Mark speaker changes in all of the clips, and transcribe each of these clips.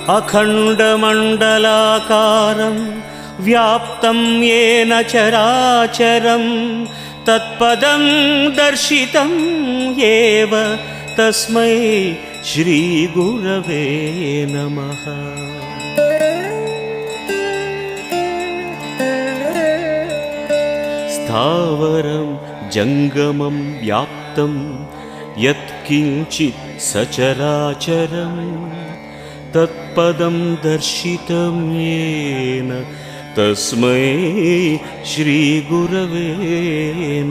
Speaker 1: अखण्डमण्डलाकारं व्याप्तं येन चराचरं तत्पदं दर्शितं येव तस्मै श्रीगुरवे नमः। स्थावरं जङ्गमं व्याप्तं यत्किञ्चित् सचराचरं तत्पदं दर्शितं येन तस्मै श्रीगुरवे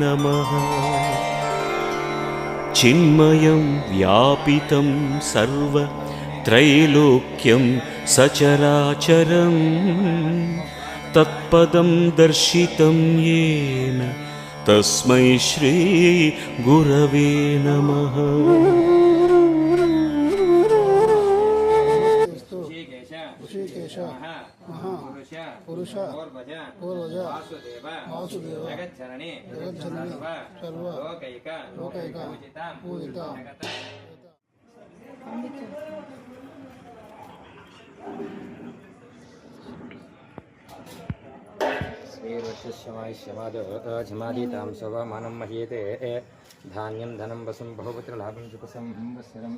Speaker 1: नमः। चिन्मयं व्यापितं सर्वत्रैलोक्यं सचराचरं तत्पदं दर्शितं येन तस्मै श्रीगुरवे नमः।
Speaker 2: ऋषिकेश महापुरुष पूर्वज वासुदेव जगज्जननी सर्व लोकैक पूजिता।
Speaker 3: श्रीर्वक्षमादितां सवमानं मह्येते धान्यं धनं वसुं बहुपुत्रलाभं सुखसंवत्सरं